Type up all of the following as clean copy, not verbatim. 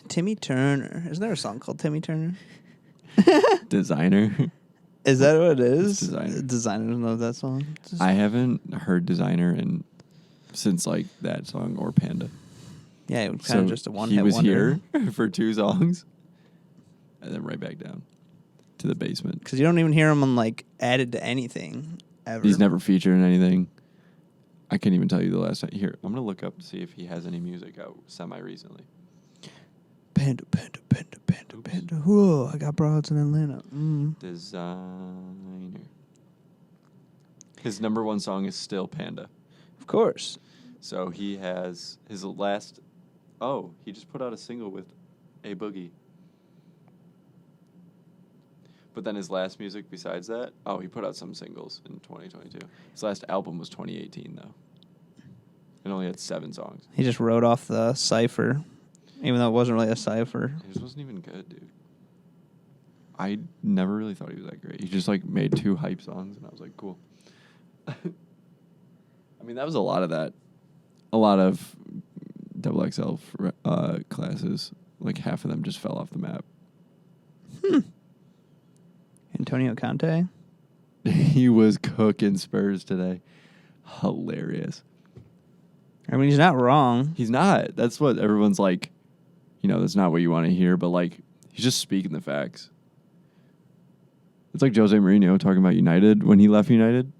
Timmy Turner. Isn't there a song called Timmy Turner? Designer. Is that what it is? Designer. Designers know that song. I haven't heard Designer since like that song or Panda. Yeah, it was kind of just a one-hit He was wonder. here for 2 songs, and then right back down to the basement. Because you don't even hear him on like added to anything ever. He's never featured in anything. I can't even tell you the last time. Here, I'm gonna look up to see if he has any music out semi-recently. Panda. Whoa, I got broads in Atlanta. Designer. His number 1 song is still Panda. Of course. So he has his last... Oh, he just put out a single with A Boogie. But then his last music besides that... Oh, he put out some singles in 2022. His last album was 2018, though. It only had 7 songs. He just wrote off the cipher, even though it wasn't really a cipher. His wasn't even good, dude. I never really thought he was that great. He just, like, made 2 hype songs, and I was like, cool. I mean, that was a lot of that. A lot of XXL classes, like half of them just fell off the map. Antonio Conte? He was cooking Spurs today. Hilarious. I mean, he's not wrong. He's not. That's what everyone's like, that's not what you want to hear, but like, he's just speaking the facts. It's like Jose Mourinho talking about United when he left United.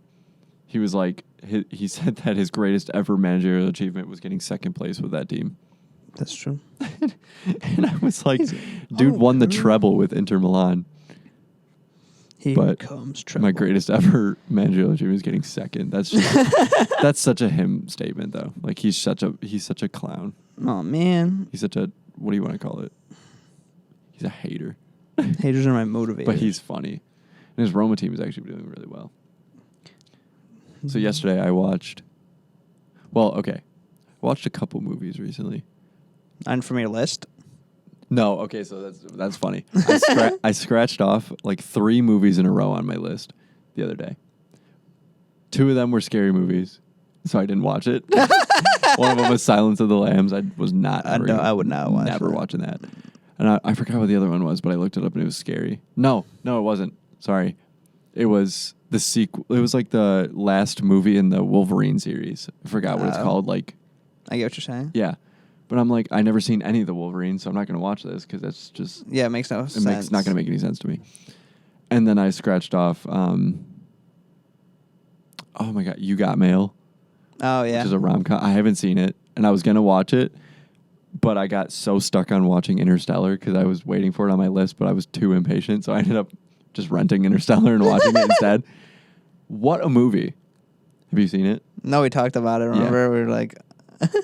He was like, he said that his greatest ever managerial achievement was getting second place with that team. That's true. And I was like, dude won the treble with Inter Milan. Here comes treble. My greatest ever managerial achievement is getting second. That's that's such a him statement, though. Like he's such a clown. Oh man, he's such a, what do you want to call it? He's a hater. Haters are my motivators. But he's funny, and his Roma team is actually doing really well. So yesterday I watched a couple movies recently. And from your list? No, okay, so that's funny. I scratched off like 3 movies in a row on my list the other day. 2 of them were scary movies, so I didn't watch it. One of them was Silence of the Lambs. I was not. I would not watch. Never watching that. And I forgot what the other one was, but I looked it up and it was scary. No, it wasn't. Sorry, it was the sequel. It was like the last movie in the Wolverine series. I forgot what it's called. Like, I get what you're saying. Yeah. But I'm like, I never seen any of the Wolverines, so I'm not going to watch this because that's just... Yeah, it makes no sense. It's not going to make any sense to me. And then I scratched off, oh my God, You Got Mail. Oh, yeah. Which is a rom-com. I haven't seen it, and I was going to watch it, but I got so stuck on watching Interstellar because I was waiting for it on my list, but I was too impatient, so I ended up just renting Interstellar and watching it instead. What a movie. Have you seen it? No, we talked about it, remember? Yeah. We were like...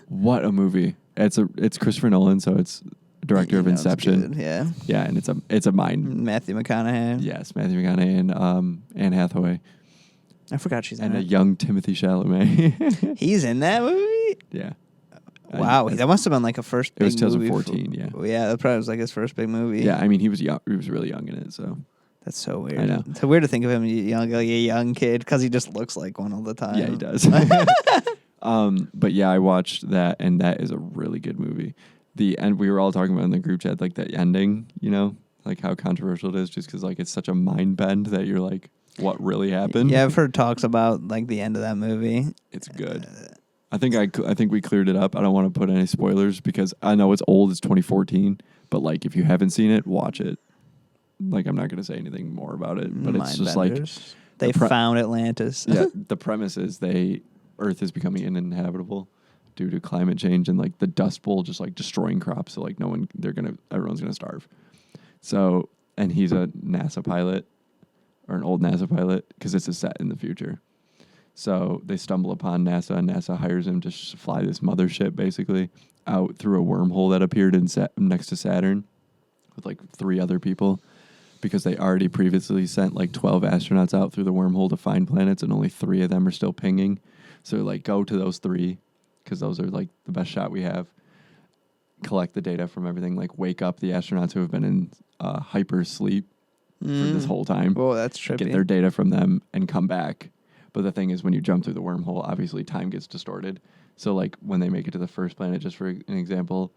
What a movie. It's Christopher Nolan, so it's director of Inception. Yeah. Yeah, and it's a mind. Matthew McConaughey. Yes, Matthew McConaughey and Anne Hathaway. I forgot she's in it. it. And a young Timothée Chalamet. He's in that movie? Yeah. Wow, that must have been like a first big movie. It was 2014, yeah. Yeah, that probably was like his first big movie. Yeah, I mean, he was young. He was really young in it, so. That's so weird. I know. It's so weird to think of him like a young kid because he just looks like one all the time. Yeah, he does. But yeah, I watched that, and that is a really good movie. The end, we were all talking about in the group chat, like the ending, like how controversial it is, just because like it's such a mind bend that you're like, what really happened? Yeah, I've heard talks about like the end of that movie. It's good. I think we cleared it up. I don't want to put any spoilers because I know it's old. It's 2014, but like if you haven't seen it, watch it. Like I'm not going to say anything more about it, but it's just benders. Like they found Atlantis. Yeah, the premise is Earth is becoming uninhabitable due to climate change and like the Dust Bowl just like destroying crops. So like everyone's gonna starve. So, and he's a NASA pilot or an old NASA pilot because it's a set in the future. So they stumble upon NASA and NASA hires him to fly this mothership basically out through a wormhole that appeared next to Saturn with like 3 other people because they already previously sent like 12 astronauts out through the wormhole to find planets and only 3 of them are still pinging. So, like, go to those 3, because those are, like, the best shot we have. Collect the data from everything. Like, wake up the astronauts who have been in hyper sleep for this whole time. Oh, that's trippy. Get their data from them and come back. But the thing is, when you jump through the wormhole, obviously time gets distorted. So, like, when they make it to the first planet, just for an example,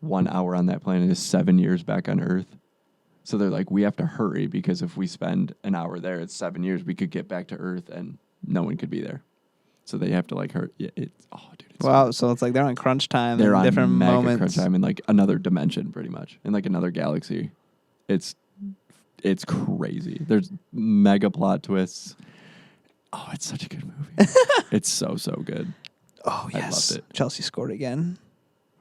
1 hour on that planet is 7 years back on Earth. So they're like, we have to hurry because if we spend an hour there, it's 7 years. We could get back to Earth and no one could be there. So they have to like hurry. Yeah, it's wow. So it's like they're on crunch time. they're in on different mega moments. crunch time in like another dimension, pretty much, in like another galaxy. It's crazy. There's mega plot twists. Oh, it's such a good movie. It's so good. Oh yes, I loved it. Chelsea scored again.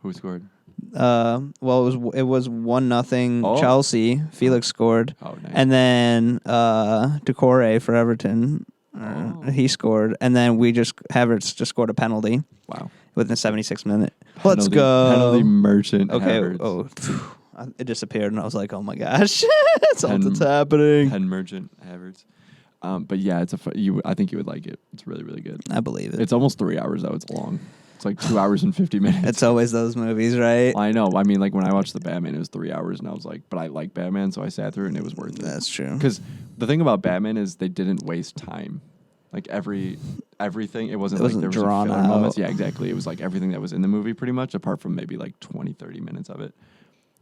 Who scored? Well, it was 1-0 Chelsea. Felix scored, Oh, nice. and then Decore for Everton. He scored, and then Havertz just scored a penalty. Wow. Within the 76th minute. Let's Penalty- go. Penalty merchant. Okay. Havertz. Oh, it disappeared, and I was like, "Oh my gosh, something's Pen- happening." Pen merchant Havertz. But yeah, I think you would like it. It's really, really good. I believe it. It's almost 3 hours though. It's long. It's like 2 hours and 50 minutes. It's always those movies, right? I know. I mean, like when I watched the Batman, it was 3 hours, and I was like, but I like Batman, so I sat through it, and it was worth it. That's true. Because the thing about Batman is they didn't waste time. Like everything, it wasn't like there was drawn filler out. moments. Yeah, exactly. It was like everything that was in the movie, pretty much, apart from maybe like 20, 30 minutes of it,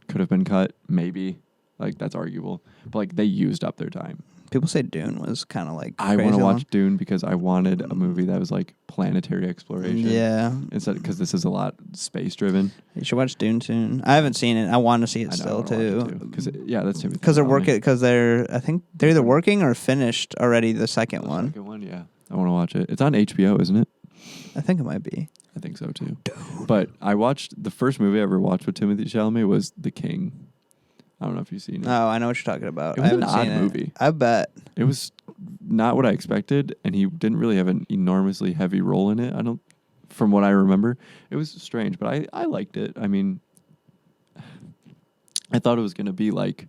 could have been cut. Maybe, like that's arguable. But like they used up their time. People say Dune was kind of like I want crazy to long. watch Dune because I wanted a movie that was like planetary exploration. Yeah, Instead, because this is a lot space driven. you should watch Dune soon. I haven't seen it. I want to see it still too. Because that's Timothy. Because they're Chalamet. working. Because I think they're either working or finished already. The second The one. second one, yeah. I want to watch it. It's on HBO, isn't it? I think it might be. I think so too. But I watched the first movie I ever watched with Timothy Chalamet was The King. I don't know if you've seen it. Oh, I know what you're talking about. It was I an haven't seen odd it. movie. I bet. It was not what I expected, and he didn't really have an enormously heavy role in it. From what I remember, it was strange, but I liked it. I mean, I thought it was going to be like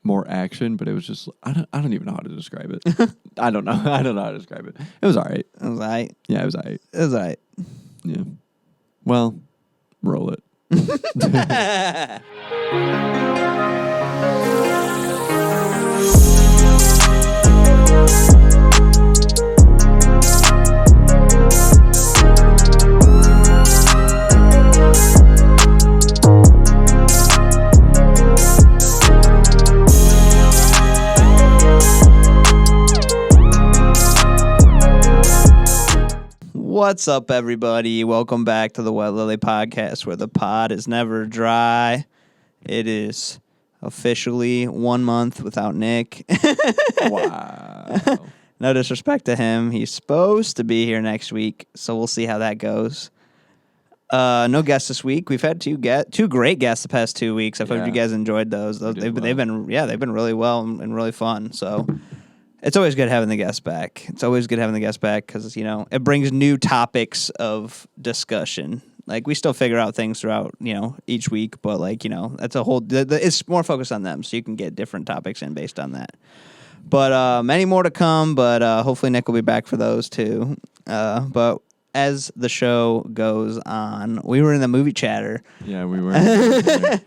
more action, but it was just I don't even know how to describe it. I don't know how to describe it. It was all right. It was alright. Yeah, it was all right. It was alright. Yeah. Well, roll it. What's up, everybody? Welcome back to the Wet Lily Podcast, where the pod is never dry. It is officially 1 month without Nick. Wow. No disrespect to him. He's supposed to be here next week, so we'll see how that goes. No guests this week. We've had two great guests the past 2 weeks. I hope you guys enjoyed those. They've been really well and really fun. So it's always good having the guests back. It's always good having the guests back because it brings new topics of discussion. Like we still figure out things throughout each week, but that's a whole. It's more focused on them, so you can get different topics in based on that. But many more to come. But hopefully Nick will be back for those too. But as the show goes on, we were in the movie chatter. Yeah, we were.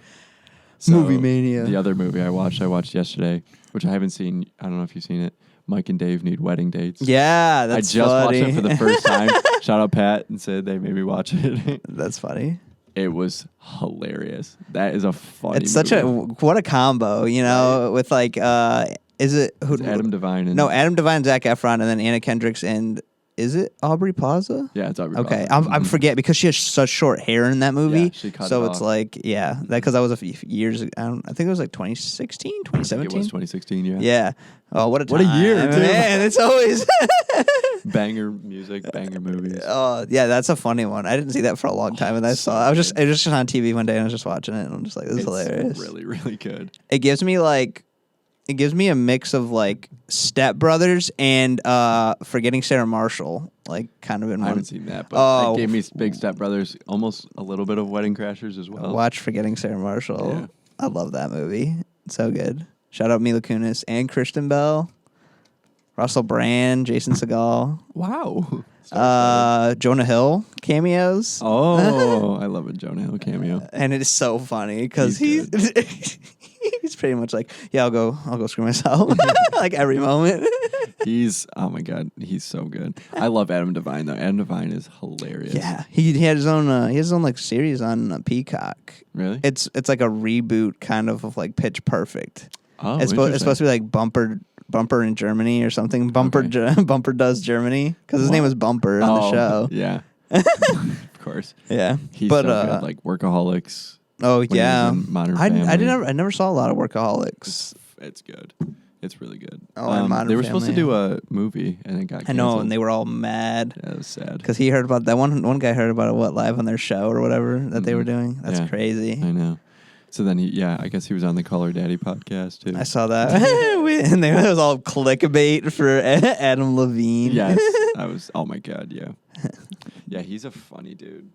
So, Movie mania. The other movie I watched yesterday, which I haven't seen. I don't know if you've seen it. Mike and Dave Need Wedding Dates. Yeah, that's I just funny. watched it for the first time. Shout out Pat and Sid. They made me watch it. That's funny. It was hilarious. That is a funny It's such what a combo, with like is it It's Adam Devine and Adam Devine, Zac Efron, and then Anna Kendricks and is it Aubrey Plaza? Yeah, it's Aubrey Okay, Plaza. I'm forget because she has such short hair in that movie. Yeah, she cut so it it's off. like that because that was a few years ago. I think it was like 2016, I think it 2017. was 2016. Yeah. Yeah. Oh, what a time. What a year, too. Man, it's always Banger music, banger movies. Oh, yeah, that's a funny one. I didn't see that for a long time, and I saw. It was just on TV one day, and I was just watching it, and I'm just like, this is hilarious. Really, really good. It gives me a mix of like Step Brothers and Forgetting Sarah Marshall, like kind of in I one. haven't seen that, but Oh. it gave me Big Step Brothers, almost a little bit of Wedding Crashers as well. Watch Forgetting Sarah Marshall. Yeah. I love that movie. It's so good. Shout out Mila Kunis and Kristen Bell, Russell Brand, Jason Segel, Wow. Jonah Hill cameos. Oh, I love a Jonah Hill cameo. And it is so funny because He's he's He's pretty much like, yeah, I'll go screw myself like every moment. Oh my god, he's so good. I love Adam Devine though. Adam Devine is hilarious. Yeah, he had his own like series on Peacock. Really? It's like a reboot kind of like Pitch Perfect. Oh, It's supposed to be like Bumper in Germany or something. Bumper does Germany because his name was Bumper on the show. Yeah, of course. Yeah, He's but so good. Like Workaholics. oh when he was yeah, in Modern I Family. never saw a lot of Workaholics. It's good. It's really good. Oh, and Modern they were supposed to Family. do a movie and it got I canceled. know, and they were all mad Yeah, it was sad. because he heard about that one guy heard about it live on their show or whatever that they were doing. That's Yeah. crazy. I know. So then I guess he was on the Color Daddy podcast too. I saw that, and it was all clickbait for Adam Levine. Yes, oh my god, yeah. Yeah, he's a funny dude.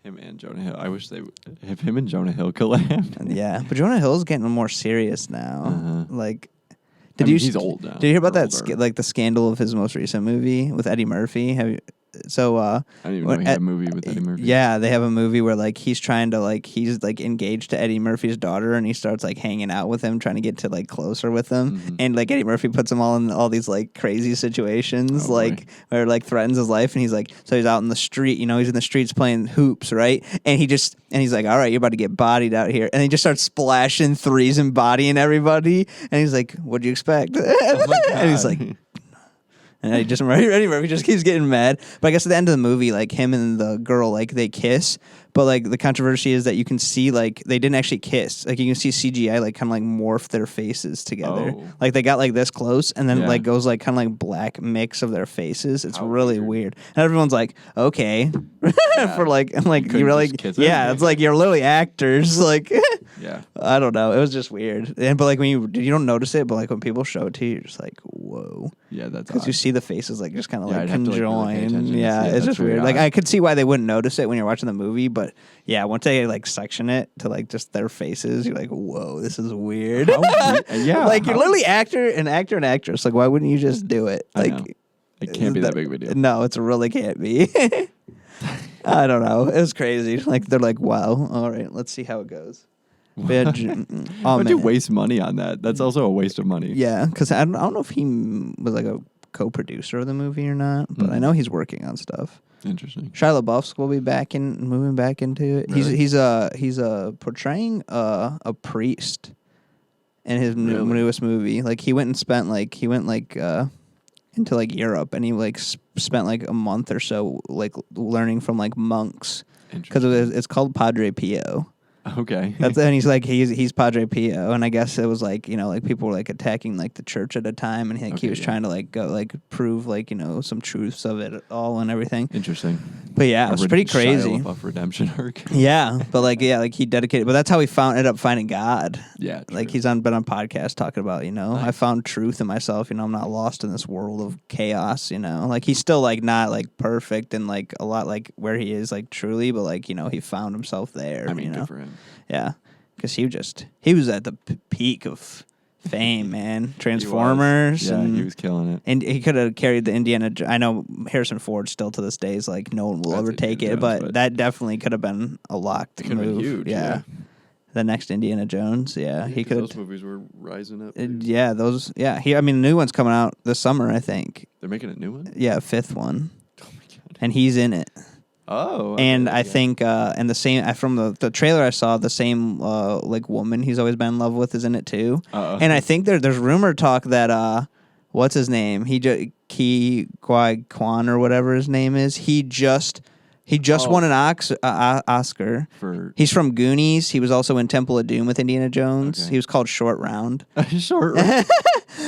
Him and Jonah Hill. I wish if him and Jonah Hill collabed. Yeah, but Jonah Hill's getting more serious now. Uh-huh. Like, He's old now. Did you hear about Or that? older. Like the scandal of his most recent movie with Eddie Murphy. Have you? So I didn't even know he had a movie with Eddie Murphy. Yeah, they have a movie where like he's engaged to Eddie Murphy's daughter, and he starts like hanging out with him, trying to get to like closer with him, and like Eddie Murphy puts him all in all these like crazy situations, like where like threatens his life, and he's like, so he's out in the street, he's in the streets playing hoops, right? And he's like, all right, you're about to get bodied out here, and he just starts splashing threes and bodying everybody, and he's like, what'd you expect? And he's like. And Eddie Murphy just keeps getting mad. But I guess at the end of the movie, like him and the girl, like they kiss. But like the controversy is that you can see like they didn't actually kiss. Like you can see CGI like kind of like morph their faces together. Oh. Like they got like this close, and then Yeah. like goes like kind of like black mix of their faces. It's How really weird. And everyone's like, okay, for like I'm like couldn't you really just kiss it? yeah. It's like you're literally actors. Like Yeah. I don't know. It was just weird. And but like when you don't notice it, but like when people show it to you, you're just like whoa. Yeah, that's Because odd. you see the faces like just kind of Yeah, like I'd have to, like, really pay conjoined. attention to Yeah, see it. it's That's just really weird. Like odd. I could see why they wouldn't notice it when you're watching the movie, but yeah, once they like section it to like just their faces, you're like, whoa, this is weird. Yeah, like you're literally an actor and actress. Like why wouldn't you just do it? I Like know. It can't be that big of a deal. No, it really can't be. I don't know. It was crazy. Like they're like, wow, all right, let's see how it goes. Why'd you waste money on that? That's also a waste of money. Yeah, because I don't know if he was like a co-producer of the movie or not, but I know he's working on stuff. Interesting. Shia LaBeouf will be moving back into it. Really? He's portraying a priest in his newest movie. Like he went into like Europe, and he like spent like a month or so like learning from like monks because it's called Padre Pio. Okay. And he's like he's Padre Pio, and I guess it was like like people were like attacking like the church at a time, and he was trying to like go like prove like some truths of it all and everything. Interesting. But yeah, it was pretty crazy. Shia LaBeouf redemption arc. Yeah, but like he dedicated. But that's how he ended up finding God. Yeah. True. Like he's been on podcasts talking about I found truth in myself. I'm not lost in this world of chaos. Like he's still like not like perfect and like a lot like where he is like truly, but like he found himself there. I mean, good for him. Yeah, because he was at the peak of fame, man. Transformers. Yeah, and he was killing it. And he could have carried the Indiana. I know Harrison Ford still to this day is like no one will That's overtake it, Indiana Jones, but but that definitely could have been a locked It could have move. been huge. Yeah. The next Indiana Jones. Yeah, he could. Those movies were rising up. Yeah, those. Yeah, the new one's coming out this summer, I think. They're making a new one. Yeah, a fifth one, Oh my god. and he's in it. Oh. And I think, and the same from the trailer I saw, the same like woman he's always been in love with is in it too. And I think there's rumor talk that what's his name? Ki Kwai Kwan or whatever his name is. He just won an Oscar. He's from Goonies. He was also in Temple of Doom with Indiana Jones. Okay. He was called Short Round. Short.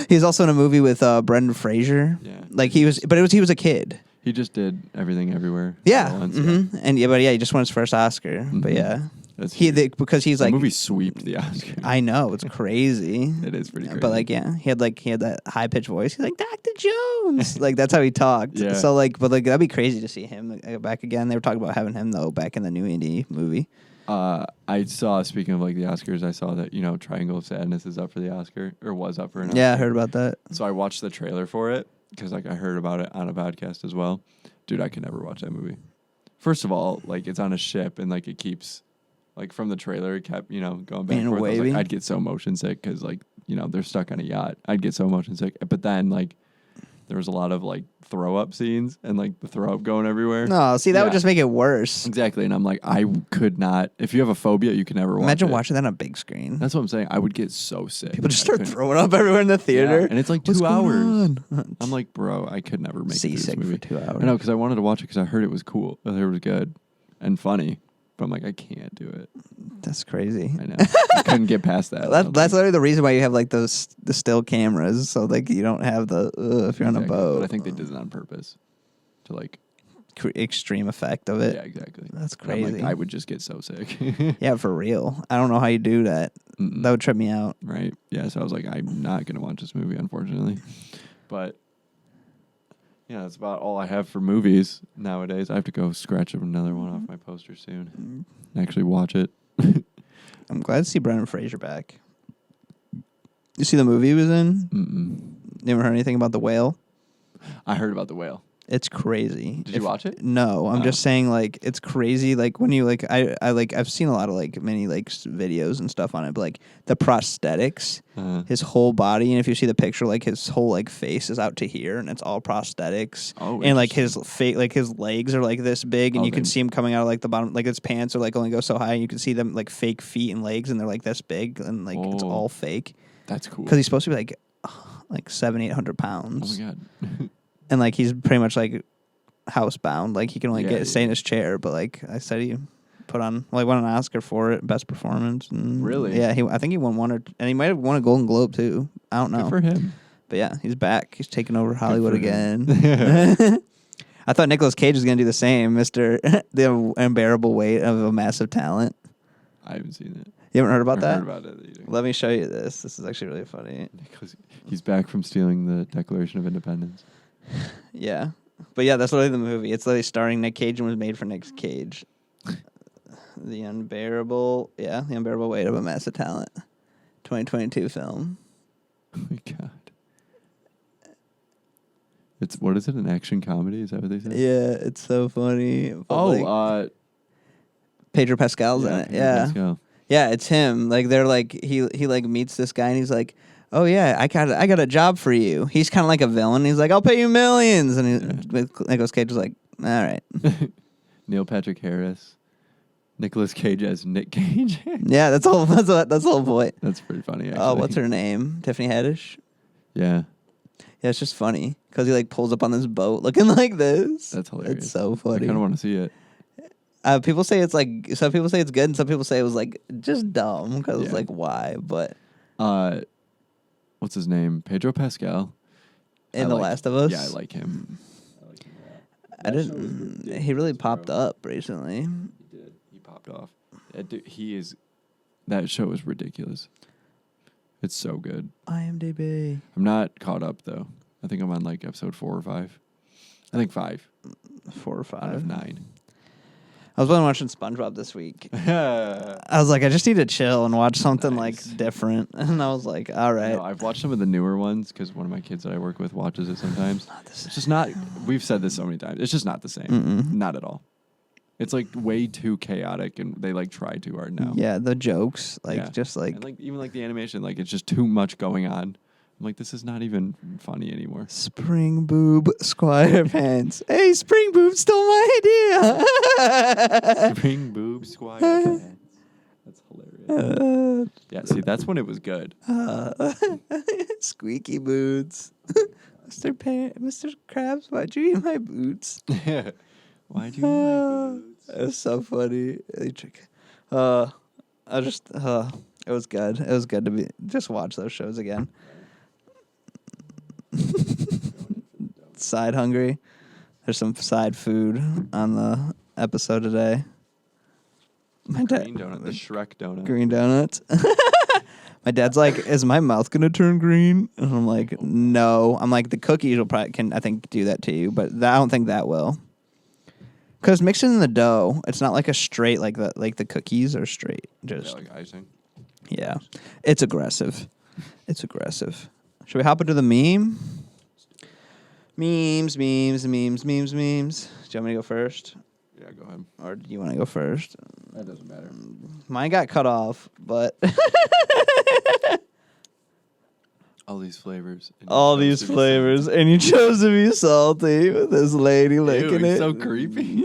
He's also in a movie with Brendan Fraser. Yeah. Like he was a kid. He just did Everything Everywhere. Yeah. all at once, Mm-hmm. And he just won his first Oscar. But yeah. That's Because he's the like movie sweeped the Oscar. I know, it's crazy. It is pretty crazy. But like he had that high pitched voice. He's like Dr. Jones. Like that's how he talked. Yeah. So that'd be crazy to see him back again. They were talking about having him though back in the new Indy movie. I saw, speaking of like the Oscars, I saw that Triangle of Sadness is up for the Oscar, or was up for an Oscar. Yeah, I heard about that. So I watched the trailer for it because like I heard about it on a podcast as well. Dude, I could never watch that movie. First of all, like it's on a ship and like it keeps Like from the trailer, it kept going back Being and forth. I was wavy? like, I'd get so motion sick because they're stuck on a yacht. I'd get so motion sick. But then there was a lot of throw up scenes and the throw up going everywhere. No, see, that would Yeah. just make it worse. Exactly. And I'm like, I could not. If you have a phobia, you can never watch Imagine it. watching that on a big screen. That's what I'm saying. I would get so sick. People just I start couldn't- throwing up everywhere in the theater. Yeah, and it's like What's 2 hours. going on? I'm like, bro, I could never make it through this seasick movie. for 2 hours. I know, because I wanted to watch it because I heard it was cool. I heard it was good and funny. But I'm like, I can't do it. That's crazy. I know. I couldn't get past that. That's literally the reason why you have the still cameras, so you don't have the if you're on a Exactly. boat. But I think they did it on purpose to extreme effect of it. yeah, exactly. That's And I'm crazy. like, I would just get so sick. Yeah, for real. I don't know how you do that. Mm-mm. That would trip me out. Right. Yeah. So I was like, I'm not gonna watch this movie, unfortunately. But yeah, that's about all I have for movies nowadays. I have to go scratch up another one off my poster soon. Actually, watch it. I'm glad to see Brendan Fraser back. You see the movie he was in? Mm-mm. You ever heard anything about The Whale? I heard about The Whale. It's crazy. Did you watch it? No, I'm Oh. just saying it's crazy. When you I've seen a lot of many videos and stuff on it, but the prosthetics, his whole body, and if you see the picture, his whole face is out to here, and it's all prosthetics. Oh, and his his legs are this big, and Oh, you can they- see him coming out of the bottom, his pants are only go so high, and you can see them fake feet and legs, and they're this big, and it's Whoa. all fake That's cool. because he's supposed to be 700-800 pounds. Oh my god. And he's pretty much housebound. He can only Yeah, stay in yeah. his chair. But I said he put on won an Oscar for it, best performance. And Really? Yeah, I think he won one and he might have won a Golden Globe too. I don't know. Good for him. But yeah, he's back. He's taking over Hollywood for again. him. I thought Nicolas Cage was gonna do the same, Mr. The Unbearable Weight of a Massive Talent. I haven't seen it. You haven't heard about Or that? Heard about it either. Let me show you this. This is actually really funny. Because he's back from stealing the Declaration of Independence. Yeah. But yeah, that's literally the movie. It's literally starring Nick Cage and was made for Nick Cage. The Unbearable Weight of a Massive Talent. 2022 film. Oh my god. It's what is it? An action comedy? Is that what they said? Yeah, it's so funny. But, Pedro Pascal's in it. Pedro Yeah. Pascal. Yeah, it's him. They're he meets this guy and he's like, "Oh yeah, I got a job for you." He's kind of like a villain. He's like, "I'll pay you millions." And Nicolas Cage was like, "All right." Neil Patrick Harris. Nicolas Cage as Nick Cage. Yeah, that's the whole point. That's pretty funny. Actually. Oh, what's her name? Tiffany Haddish. Yeah, Yeah, it's just funny because he pulls up on this boat looking like this. that's hilarious. It's so I funny. kind of want to see it. People say it's some people say it's good, and some people say it was just dumb because Yeah. why? But What's his name? Pedro Pascal. in The Last of Us, Yeah, I like him. I didn't. He really popped up recently. He did. He popped off. That show is ridiculous. It's so good. IMDb. I'm not caught up though. I think I'm on episode 4 or 5. I think 5 4 or 5. out of 9. I was watching SpongeBob this week. I I was like, I just need to chill and watch something Nice. different. And I was like, all right. I've watched some of the newer ones because one of my kids that I work with watches it sometimes. It's just not. We've said this so many times. It's just not the same. Mm-mm. Not at all. It's way too chaotic, and they try too hard now. Yeah, the jokes, Yeah. just And, even the animation, it's just too much going on. I'm like, this is not even funny anymore. Spring Boob Squire Pants. Hey, Spring Boob stole my idea. Spring boob squire pants. That's hilarious. Yeah, see, that's when it was good. Squeaky boots. Mr. Krabs, why'd you eat my boots? Why'd you eat my boots? It was so funny. It was good. It was good to just watch those shows again. Side hungry. There's some side food on the episode today. My dad, Green donut, the Shrek donut. green donuts. My dad's like, "Is my mouth gonna turn green?" And I'm like, "No." I'm like, "The cookies will probably I think do that to you, but I don't think that will." Because mixing in the dough, it's not a straight the cookies are straight. Just Yeah, icing. yeah, it's aggressive. It's aggressive. Should we hop into the meme? Memes. Do you want me to go first? Yeah, go ahead. Or do you want to go first? That doesn't matter. Mine got cut off, but All these flavors. and you all chose these to be flavors, salty. and you chose to be salty with this lady licking he's it. so creepy.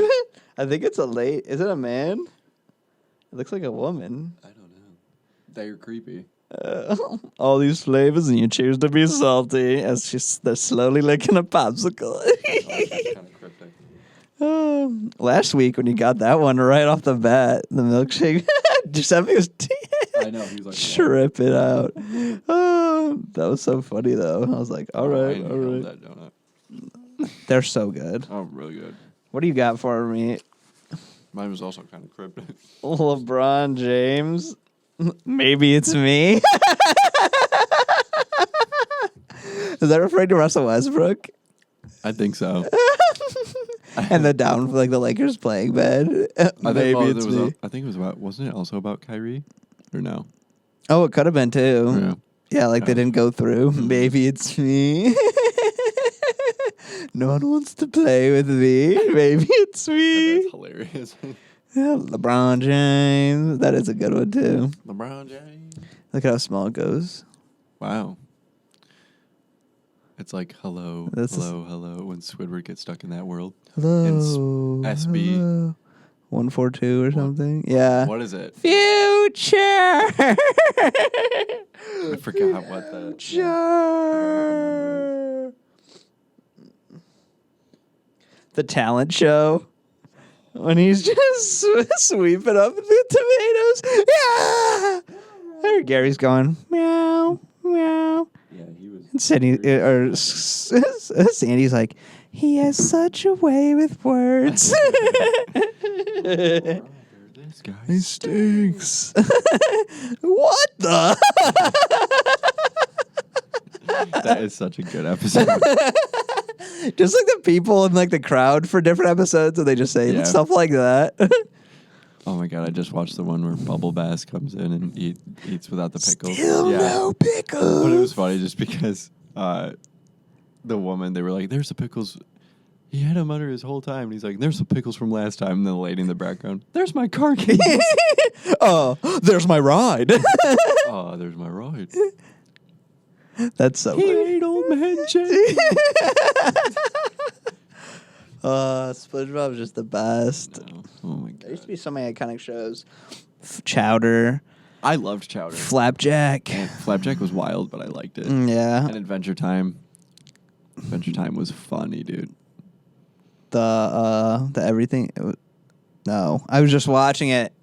I think it's a late. Is it a man? It looks like a woman. I don't know. They're creepy. All these flavors, and you choose to be salty as they're slowly licking a popsicle. Kind of cryptic. Last week when you got that one right off the bat, the milkshake, Giuseppe was I know. He was like, tripping out. That was so funny though. I was like, all right, all right. That donut. They're so good. Oh, really good. What do you got for me? Mine was also kind of cryptic. LeBron James. Maybe it's me. Is that referring to Russell Westbrook? I think so. And the down, like the Lakers playing bad. Maybe it's me. I think it was about. Wasn't it also about Kyrie? Or no? Oh, it could have been too. Yeah. Yeah, like they Yeah. didn't go through. Maybe it's me. No one wants to play with me. Maybe it's me. That's hilarious. Yeah, LeBron James. That is a good one too. LeBron James. Look at how small it goes. Wow. It's like hello, This is- hello when Squidward gets stuck in that world. Hello. SB. hello. 142 or something. Yeah. What is it? Future. I forgot what the. Future. The talent show. When he's just sweeping up the tomatoes. Yeah. There Gary's going, meow, meow. Yeah, he was. And Sandy's like, he has such a way with words. This guy. He stinks. What the? That is such a good episode. Just like the people in like the crowd for different episodes, and they just say Yeah. stuff like that. Oh my god! I just watched the one where Bubble Bass comes in and eats without the pickles. Still no pickles. But it was funny just because the woman, they were like, "There's the pickles." He had them under his whole time. And he's like, "There's the pickles from last time." And then the lady in the background, "There's my car keys." Oh, there's my ride. Oh, there's my ride. That's so He funny. ate old man Jay. SpongeBob's just the best. No. Oh my There used to god! be so many iconic shows. Chowder, I loved Chowder. Flapjack. And Flapjack was wild, but I liked it. Yeah. And Adventure Time. Adventure Time was funny, dude. The everything. No, I was just watching it.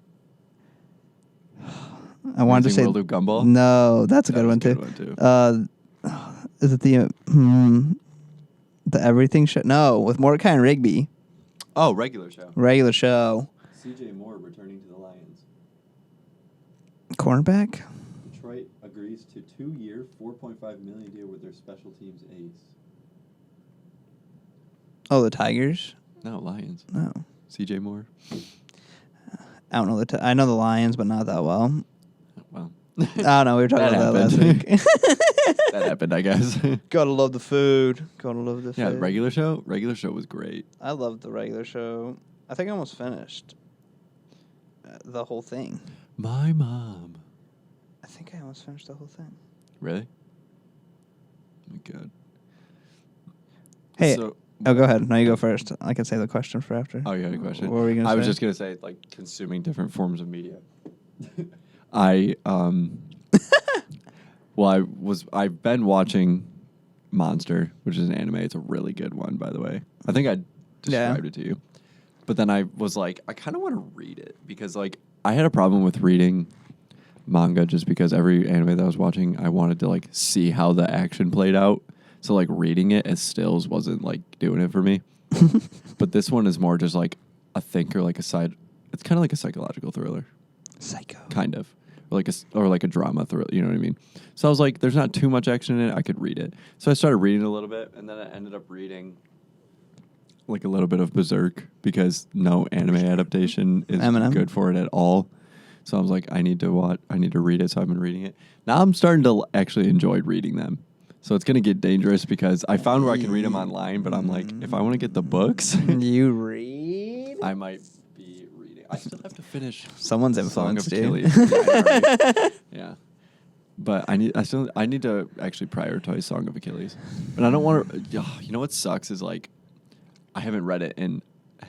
I wanted to Amazing say World of Gumball. no. That's a That good was one a too. good one, Is it the everything show? No, with Mordecai and Rigby. Oh, regular show. Regular show. CJ Moore returning to the Lions. Cornerback. Detroit agrees to 2-year, $4.5 million deal with their special teams ace. Oh, the Tigers. No, Lions. No, CJ Moore. I don't know I know the Lions, but not that well. Well, I don't know. We were talking That about that last happened. week. that happened, I guess. Gotta love the food. Gotta love the Yeah, food. regular show. Regular show was great. I loved the regular show. I think I almost finished the whole thing. My mom. I think I almost finished the whole thing. Really? Oh my god. Hey, So, oh, go ahead. No, you go first. I can say the question for after. oh, you had a question. What were you gonna I say? was just gonna say, like, consuming different forms of media. I've been watching Monster, which is an anime. It's a really good one, by the way. I think I described it to you. But then I was like, I kind of want to read it because, like, I had a problem with reading manga just because every anime that I was watching, I wanted to, like, see how the action played out. So, like, reading it as stills wasn't, like, doing it for me. But this one is more just, like, a thinker, like, it's kind of like a psychological thriller. Psycho. Kind of. Or like a drama thriller, you know what I mean? So I was like, there's not too much action in it. I could read it. So I started reading a little bit, and then I ended up reading like a little bit of Berserk because no anime adaptation is Eminem. good for it at all. So I was like, I need to read it. So I've been reading it. Now I'm starting to actually enjoy reading them. So it's going to get dangerous because I found where I can read them online, but I'm like, if I want to get the books, You read? I might be reading. I still have to finish Someone's Song of influenced you. Achilles. Yeah, right. Yeah. But I need to actually prioritize Song of Achilles. But I don't want to. You know what sucks is like I haven't read it in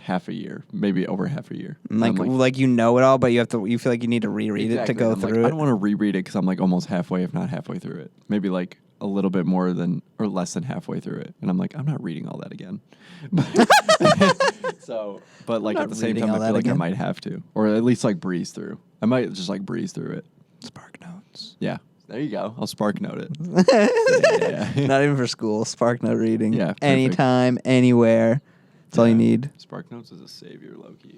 half a year, maybe over half a year. And I'm Like you know it all, but you feel like you need to reread it to go I'm like, through I it. don't want to reread it because I'm like almost halfway, if not halfway through it. Maybe like a little bit more than or less than halfway through it, and I'm like, I'm not reading all that again. But like not at the same reading time, I all feel that like I again. might have to, or at least like breeze through. I might just like breeze through it. Spark Notes. Yeah, there you go. I'll Spark Note it. Yeah. Not even for school. Spark Note reading. Yeah, perfect. Anytime, anywhere. That's all you need. Spark Notes is a savior, low-key.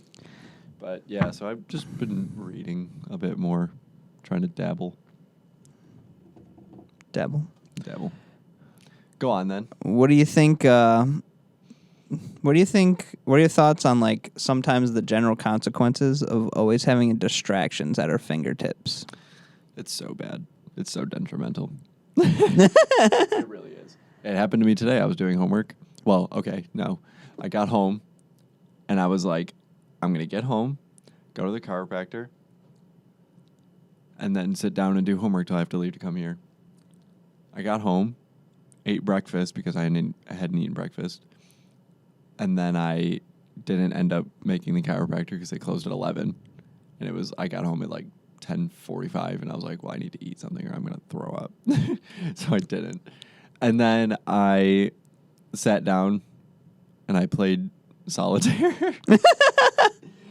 But yeah, so I've just been reading a bit more, trying to dabble. Dabble. Go on then. What do you think? What are your thoughts on like sometimes the general consequences of always having distractions at our fingertips? It's so bad. It's so detrimental. It really is. It happened to me today. I was doing homework. Well, okay, no. I got home, and I was like, I'm going to get home, go to the chiropractor, and then sit down and do homework till I have to leave to come here. I got home, ate breakfast because I hadn't eaten breakfast, and then I didn't end up making the chiropractor because they closed at 11, and I got home at like 10:45, and I was like, well, I need to eat something or I'm going to throw up. So I didn't. And then I sat down and I played solitaire.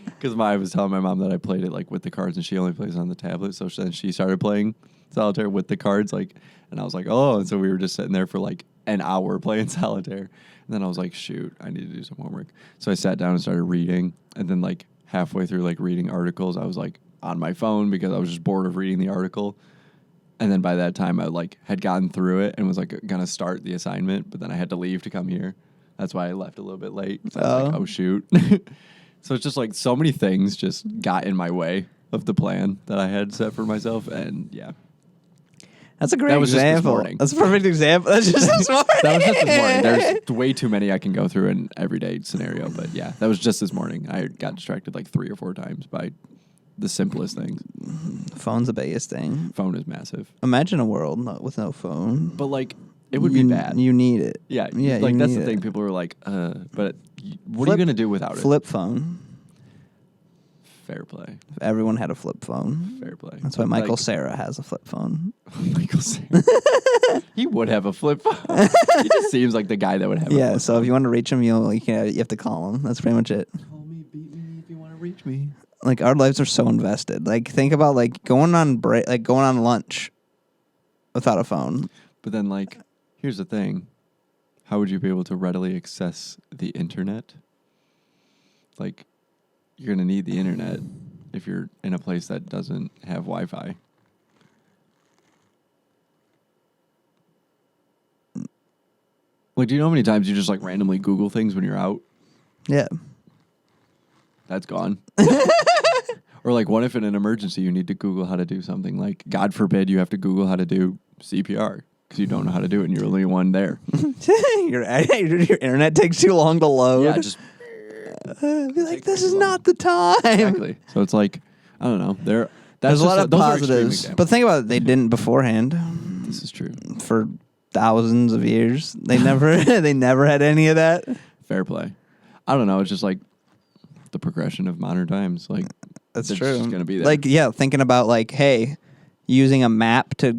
Because I was telling my mom that I played it like with the cards and she only plays on the tablet. So then she started playing solitaire with the cards, like, and I was like, oh, and so we were just sitting there for like an hour playing solitaire. And then I was like, shoot, I need to do some homework. So I sat down and started reading. And then like halfway through like reading articles, I was like on my phone because I was just bored of reading the article. And then by that time I like had gotten through it and was like gonna start the assignment, but then I had to leave to come here. That's why I left a little bit late. So I was like, oh shoot. So it's just like so many things just got in my way of the plan that I had set for myself. And yeah. That's a great That was just this example. morning. That's a perfect example. That's just this morning. That was just this morning. There's way too many I can go through in everyday scenario. But yeah, that was just this morning. I got distracted like 3 or 4 times by the simplest things. Phone's the biggest thing. Phone is massive. Imagine a world with no phone. But like, it would be bad. You need it. Yeah, Yeah. like you that's need the thing. it. People are like, but what are you gonna do without it? Flip phone. Fair play. Everyone had a flip phone. Fair play. That's why Michael Like, Cera has a flip phone. Michael Cera. He would have a flip phone. He just seems like the guy that would have. Yeah. A flip So if you want to reach him, you have to call him. That's pretty much it. phone. Call me, beat me if you want to reach me. Like our lives are so invested. Like think about like going on break, like going on lunch without a phone. But then, like, here's the thing: how would you be able to readily access the internet? Like, you're gonna need the internet if you're in a place that doesn't have Wi-Fi. Like, do you know how many times you just like randomly Google things when you're out? Yeah. That's gone. Or like, what if in an emergency you need to Google how to do something? Like, God forbid you have to Google how to do CPR because you don't know how to do it and you're the only one there. your internet takes too long to load. Yeah, just be like, this is not the time. exactly. So it's like, I don't know. There's a lot of those are extreme positives, examples. but think about it. They didn't beforehand This is true. for thousands of years. They never, they never had any of that. Fair play. I don't know. It's just like the progression of modern times. Like, That's it's true. just gonna be there. Like, yeah, thinking about like, hey, using a map to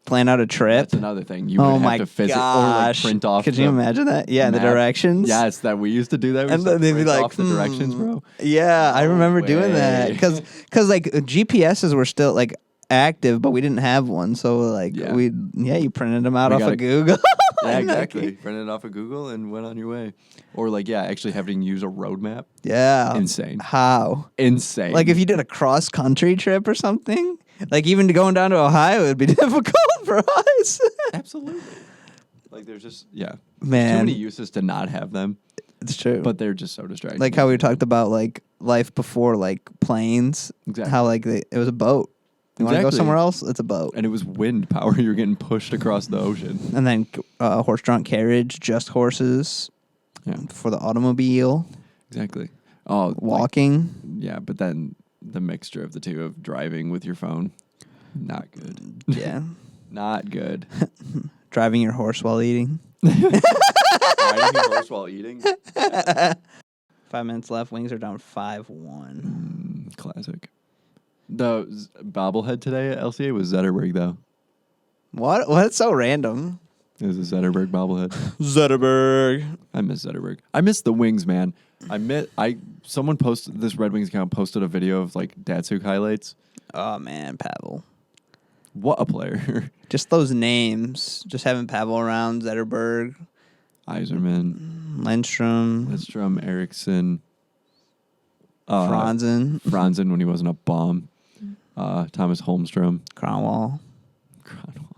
plan out a trip. That's another thing. You Oh would my have to physically or like gosh! print off. Could you imagine that? Yeah, the map. directions. Yes, that we used to do that. We And used to then they'd be print like, off the directions, bro. Yeah, I No remember doing that way. because like GPSs were still like active, but we didn't have one. So like Yeah. you printed them out We off gotta- of Google. Yeah, exactly. Printed it off of Google and went on your way. Or like, yeah, actually having to use a road map. Yeah. Insane. How? Insane. Like if you did a cross country trip or something, like even going down to Ohio would be difficult for us. Absolutely. Like there's just there's too Man, many uses to not have them, it's true. but they're just so distracting. like how we talked about like life before like planes. Exactly. How like it was a boat. You want to go Exactly. somewhere else? It's a boat. And it was wind power. You're getting pushed across the ocean. And then horse-drawn carriage, just horses Yeah, for the automobile. exactly. Oh, walking. Yeah, but then the mixture of the two of driving with your phone, not good. Yeah. Not good. Driving your horse while eating. Riding your horse while eating? 5 minutes left. Wings are down 5-1. Classic. The bobblehead today at LCA was Zetterberg, though. What? What's so random? It was a Zetterberg bobblehead. Zetterberg. I miss Zetterberg. I miss the Wings, man. Someone posted, this Red Wings account posted a video of like Datsuk highlights. Oh man, Pavel. What a player. Just those names. Just having Pavel around. Zetterberg. Iserman. Lindstrom. Eriksson. Franzen. Franzen when he wasn't a bomb. Thomas Holmstrom. Cronwall.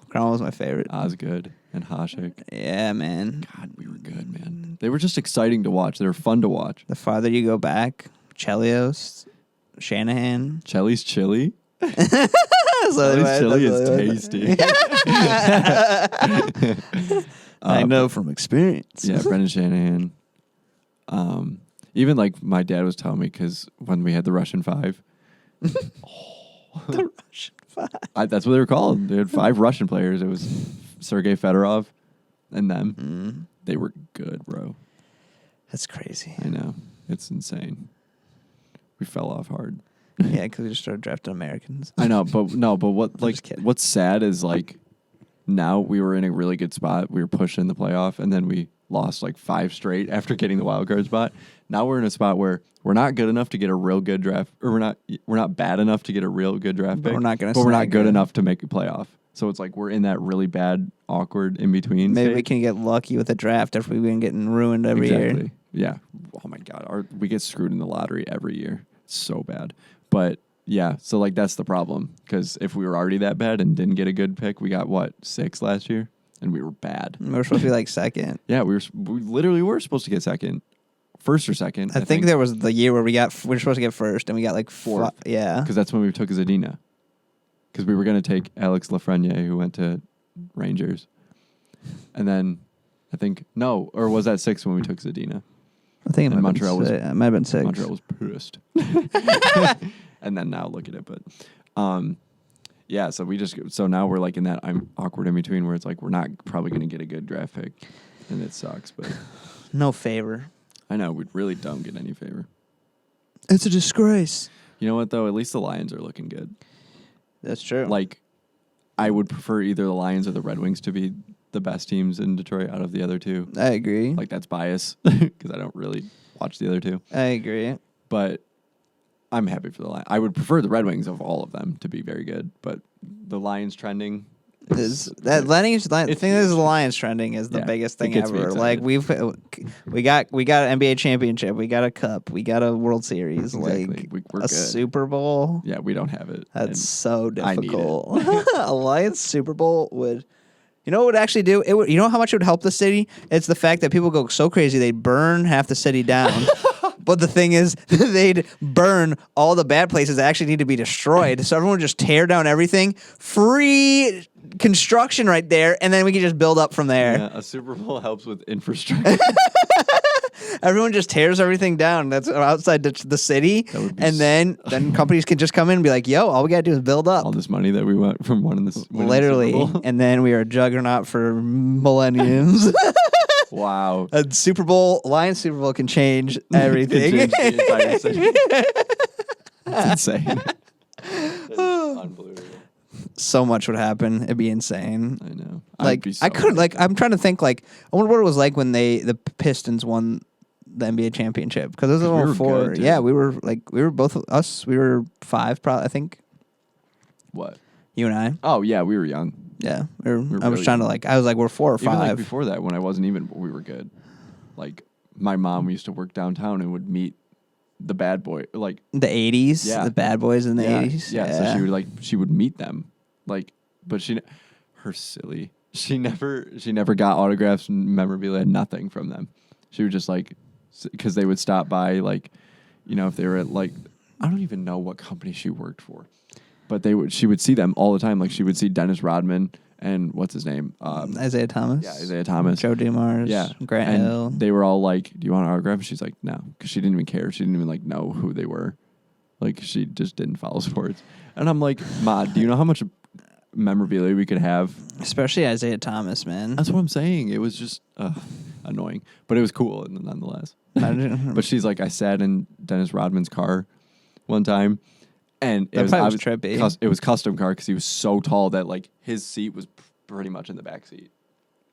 Cronwall's my favorite. Osgood and Hasek. Yeah, man. God, we were good, man. They were just exciting to watch. They were fun to watch. The farther you go back, Chelios, Shanahan. Chelly's chili? Chelly's chili is tasty. I know from experience. Yeah, Brendan Shanahan. Even like my dad was telling me because when we had the Russian Five. The Russian Five. That's what they were called. They had 5 Russian players. It was Sergei Fedorov and them. They were good, bro. That's crazy. I know. It's insane. We fell off hard. Yeah, because we just started drafting Americans. I know, but just kidding. what's sad is like now we were in a really good spot. We were pushing the playoff, and then we lost like 5 straight after getting the wild card spot. Now we're in a spot where we're not good enough to get a real good draft, or we're not bad enough to get a real good draft pick. We're not going to. But we're not good enough to make a playoff. So it's like we're in that really bad, awkward in between. Maybe stage. we can get lucky with the draft after we've been getting ruined every year. Yeah. Oh my God, we get screwed in the lottery every year. It's so bad. But yeah, so like that's the problem because if we were already that bad and didn't get a good pick, we got 6 last year, and we were bad. We were supposed to be like second. Yeah, we literally were supposed to get second. First or second. I think there was the year where we were supposed to get first, and we got like 4th. Yeah. Because that's when we took Zadina. Because we were going to take Alex Lafreniere, who went to Rangers. And then, I think, or was that 6 when we took Zadina? I think it might have been 6. Montreal was pissed. And then now look at it. But, yeah, so now we're like in that awkward in between where it's like we're not probably going to get a good draft pick. And it sucks, but. No favor. I know, we really don't get any favor. It's a disgrace. You know what, though? At least the Lions are looking good. That's true. Like, I would prefer either the Lions or the Red Wings to be the best teams in Detroit out of the other two. I agree. Like, that's bias because I don't really watch the other two. I agree. But I'm happy for the Lions. I would prefer the Red Wings of all of them to be very good, but the Lions trending... The Lions trending is the biggest thing ever. Like we got an NBA championship, we got a cup, we got a World Series, exactly. Like we're a good. Super Bowl. Yeah, we don't have it. That's so difficult. I need it. A Lions Super Bowl would. You know what it would actually do? It would. You know how much it would help the city? It's the fact that people go so crazy they burn half the city down. But the thing is, they'd burn all the bad places that actually need to be destroyed. So everyone would just tear down everything. Free construction right there, and then we can just build up from there. Yeah, a Super Bowl helps with infrastructure. Everyone just tears everything down that's outside the city, and then companies can just come in and be like, yo, all we got to do is build up. All this money that we went from winning the Super Bowl. Literally, and then we are a juggernaut for millenniums. Wow. A Lions Super Bowl can change everything. Can change the entire city. That's insane. That's unbelievable. So much would happen. It'd be insane. I know. Like I couldn't. Like I'm trying to think. Like I wonder what it was like when the Pistons won the NBA championship because it was 4. Yeah, we were both us. We were 5, probably. I think. What? You and I. Oh yeah, we were young. Yeah, I was trying to I was like we're 4 or 5. Even like before that, when I wasn't even, we were good. Like my mom used to work downtown and would meet the bad boy, like the 80s, the bad boys in the 80s. Yeah, so she would meet them, like, but her silly. She never got autographs and memorabilia, nothing from them. She would just like, because they would stop by, like, you know, if they were at like, I don't even know what company she worked for. But she would see them all the time. Like she would see Dennis Rodman and what's his name? Isaiah Thomas. Yeah, Isaiah Thomas. Joe Dumars. Yeah, Grant and Hill. they were all like, "Do you want an autograph?" She's like, "No," because she didn't even care. She didn't even like know who they were. Like she just didn't follow sports. And I'm like, "Ma, do you know how much memorabilia we could have?" Especially Isaiah Thomas, man. That's what I'm saying. It was just annoying, but it was cool nonetheless. But she's like, I sat in Dennis Rodman's car one time, and That probably was trippy. It was custom car because he was so tall that like his seat was pretty much in the back seat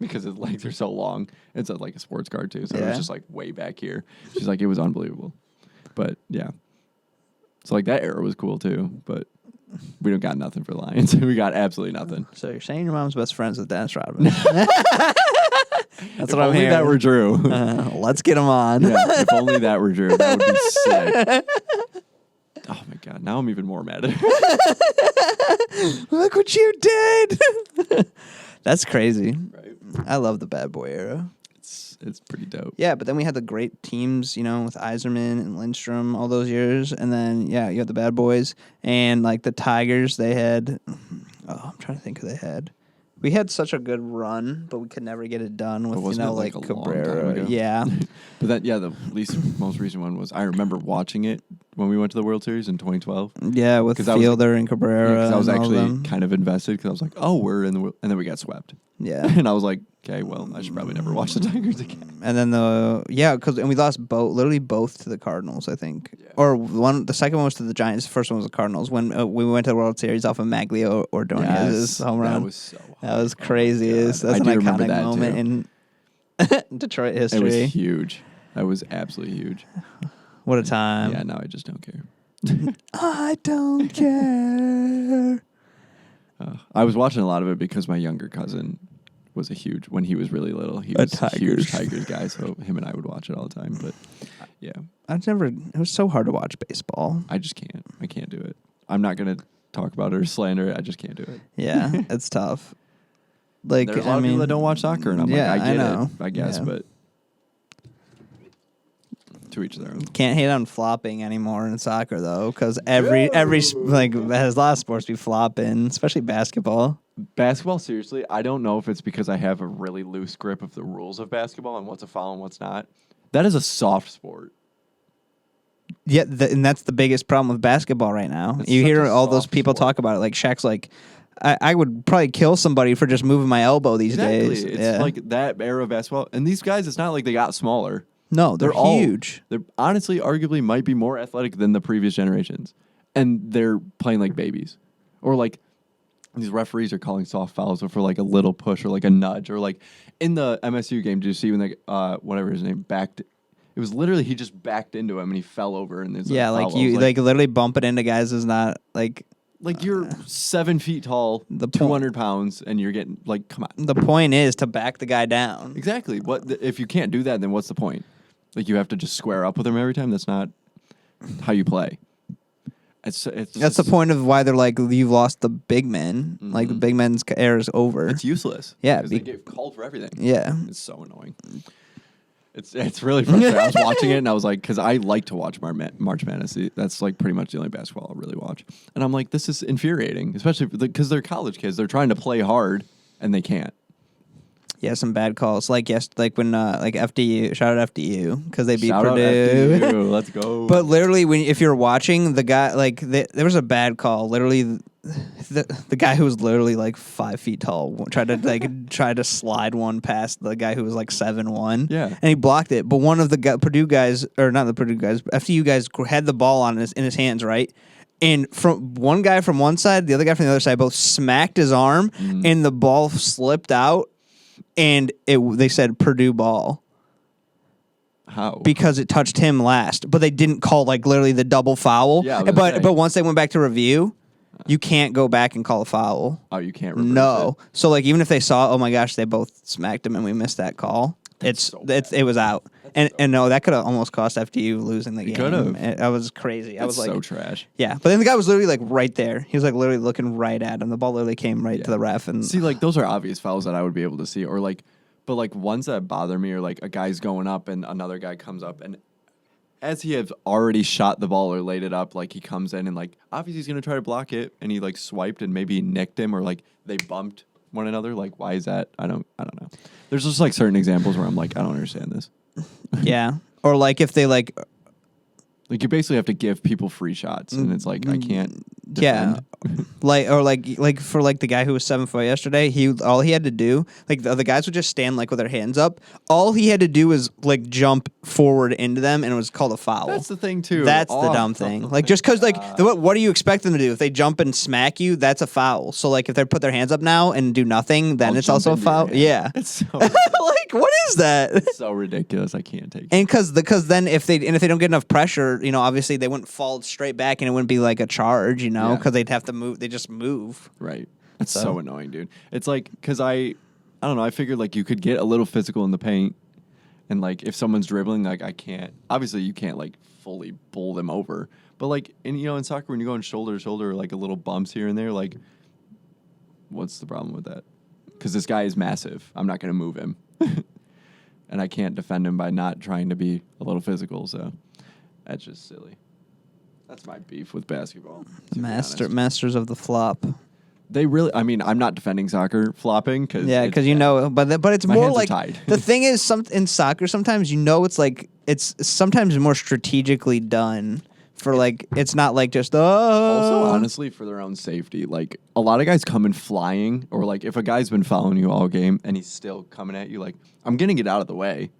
because his legs are so long. It's like a sports car too, so it Yeah. was just like way back here. She's like, it was unbelievable. But yeah, so like that era was cool too. But we don't got nothing for the Lions. We got absolutely nothing. So you're saying your mom's best friends with Dennis Rodman? That's If what I'm only hearing. that were true. Let's get him on. Yeah, if only that were true, that would be sick. Oh my god, now I'm even more mad at her. Look what you did. That's crazy. Right? I love the bad boy era. It's pretty dope. Yeah, but then we had the great teams, with Iserman and Lindstrom all those years. And then, you had the bad boys. And, like, the Tigers, they had... Oh, I'm trying to think who they had. We had such a good run, but we could never get it done with, wasn't it, like, a long time Cabrera. ago? Yeah. But that, the most recent one was, I remember watching it when we went to the World Series in 2012. Yeah, with 'Cause I was, Fielder and Cabrera. Because I was and all actually them. kind of invested because I was like, oh, we're in the World... And then we got swept. Yeah. And I was like, okay, well, I should probably never watch the Tigers again. And then we lost literally both to the Cardinals, I think. Yeah. Or the second one was to the Giants. The first one was the Cardinals. When we went to the World Series off of Maglio Ordonez's home run. That was so That was hard. Oh my crazy. God. That's I an do remember iconic that, moment too. in Detroit It history. was huge. That was absolutely huge. What a time. Yeah, now I just don't care. I don't care. I was watching a lot of it because my younger cousin was when he was really little, he was a huge Tigers guy, so him and I would watch it all the time. But yeah, It was so hard to watch baseball. I just can't. I can't do it. I'm not going to talk about it or slander it. I just can't do it. Yeah, it's tough. Like, There's a lot of people that don't watch soccer, and I'm like, I get know. it, I guess, Yeah. but to each their own. Can't hate on flopping anymore in soccer though, because every has a lot of sports be flopping, especially basketball. Basketball, seriously, I don't know if it's because I have a really loose grip of the rules of basketball and what's a foul and what's not. That is a soft sport. Yeah, and that's the biggest problem with basketball right now. It's You such hear a all those soft people sport. talk about it. Like Shaq's like, I would probably kill somebody for just moving my elbow these days. It's Yeah. like that era of basketball. And these guys, it's not like they got smaller. No, they're all huge. They're honestly, arguably, might be more athletic than the previous generations, and they're playing like babies, or like these referees are calling soft fouls for like a little push or like a nudge, or like in the MSU game. Did you see when they whatever his name backed? It was literally he just backed into him and he fell over and there's Yeah, like you like literally bumping into guys is not like you're 7 feet tall, The 200 pounds, and you're getting like, come on. the point is to back the guy down. Exactly. If you can't do that, then what's the point? Like you have to just square up with him every time. That's not how you play. It's That's the point of why they're like you've lost the big men. Like the big men's era is over. It's useless. Yeah, because they get called for everything. Yeah. It's so annoying. It's really frustrating. I was watching it and I was like, because I like to watch March Madness. That's like pretty much the only basketball I'll really watch. And I'm like, this is infuriating, especially because they're college kids. They're trying to play hard and they can't. Yeah, some bad calls. Like when FDU, shout out FDU because they beat Shout out Purdue. FDU. Let's go. But literally, if you're watching the guy, like there was a bad call. Literally, the guy who was literally like 5 feet tall tried to slide one past the guy who was like 7'1". Yeah. and he blocked it. But one of the Purdue guys, or not the Purdue guys, FDU guys had the ball in his hands, right? And from one guy from one side, the other guy from the other side, both smacked his arm, and the ball slipped out. And they said Purdue ball how? because it touched him last, but they didn't call like literally the double foul. Yeah, I was gonna say. but once they went back to review, you can't go back and call a foul. Oh, you can't reverse No, it. so like even if they saw, oh my gosh, they both smacked him and we missed that call. It was out, and no, that could have almost cost FDU losing the game. could've. That was crazy. I was That's like, so trash. yeah, but then the guy was literally like right there. He was like literally looking right at him. The ball literally came right to the ref, and See, like those are obvious fouls that I would be able to see, or like, but like ones that bother me are like a guy's going up and another guy comes up and as he has already shot the ball or laid it up, like he comes in and like obviously he's gonna try to block it and he like swiped and maybe nicked him or like they bumped one another. Like, why is that? I don't know. There's just like certain examples where I'm like, I don't understand this. Yeah. Or like if they like Like you basically have to give people free shots, and it's like I can't. yeah, Defend. like for like the guy who was 7 foot yesterday, all he had to do, like the other guys would just stand like with their hands up. All he had to do was like jump forward into them, and it was called a foul. That's the thing too. That's the dumb thing. Like just because like what do you expect them to do? If they jump and smack you, that's a foul. So like if they put their hands up now and do nothing, then I'll it's jump also a into your foul. hand. Yeah. It's so Like what is that? so ridiculous. I can't take it. And because then if they don't get enough pressure, you know, obviously they wouldn't fall straight back, and it wouldn't be like a charge, you know, Yeah. because they'd have to move. They just move. Right. It's So- so annoying, dude. It's like because I don't know. I figured like you could get a little physical in the paint, and like if someone's dribbling, like I can't. Obviously, you can't like fully bowl them over, but like in in soccer when you're going shoulder to shoulder, like a little bumps here and there, like what's the problem with that? Because this guy is massive. I'm not going to move him, and I can't defend him by not trying to be a little physical. So that's just silly. That's my beef with basketball. to be honest. Masters of the flop. They really. I mean, I'm not defending soccer flopping because Yeah, because you know, but it's My more hands are like tied. the thing is, in soccer sometimes you know it's sometimes more strategically done for like it's not like just Also, honestly, for their own safety, like a lot of guys come in flying, or like if a guy's been following you all game and he's still coming at you, like I'm gonna get out of the way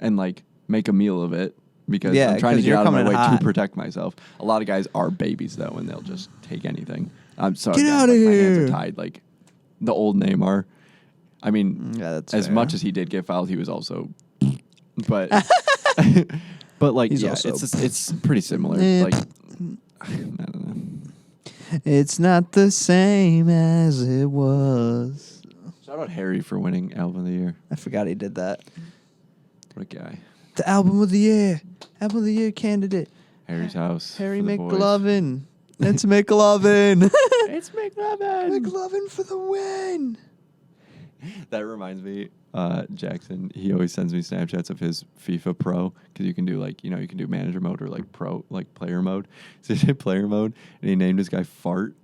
and like make a meal of it because Yeah, I'm trying to 'cause get you're out of my coming way in hot. to protect myself. A lot of guys are babies though, and they'll just take anything. I'm sorry, Get guys, outta like, my hands here. are tied. Like the old Neymar. I mean, Yeah, that's as fair. much as he did get fouled, he was also, but. But like, He's yeah, also- it's pretty similar. Eh. Like, I don't know. It's not the same as it was. Shout out Harry for winning Album of the Year. I forgot he did that. What a guy. The album of the year candidate, Harry's house. Harry for the boys. McLovin. It's McLovin. It's McLovin. McLovin for the win. That reminds me, Jackson, he always sends me Snapchats of his FIFA Pro because you can do like, you can do manager mode or like pro, like player mode. So he did player mode and he named his guy Fart.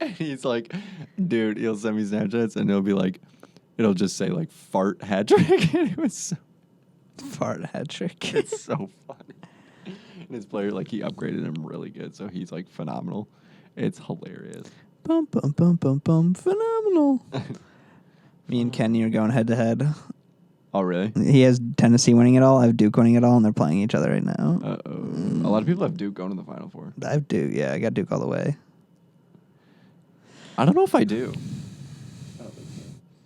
And he's like, dude, he'll send me Snapchats and it'll just say like Fart hat trick. And it was so, Fart hat trick. it's so funny. And his player, like he upgraded him really good. So he's like phenomenal. It's hilarious. Bum bum bum bum bum. Phenomenal. Me and Kenny are going head to head. Oh, really? He has Tennessee winning it all. I have Duke winning it all, and they're playing each other right now. Uh-oh. A lot of people have Duke going to the Final Four. I have Duke. Yeah, I got Duke all the way. I don't know if I do.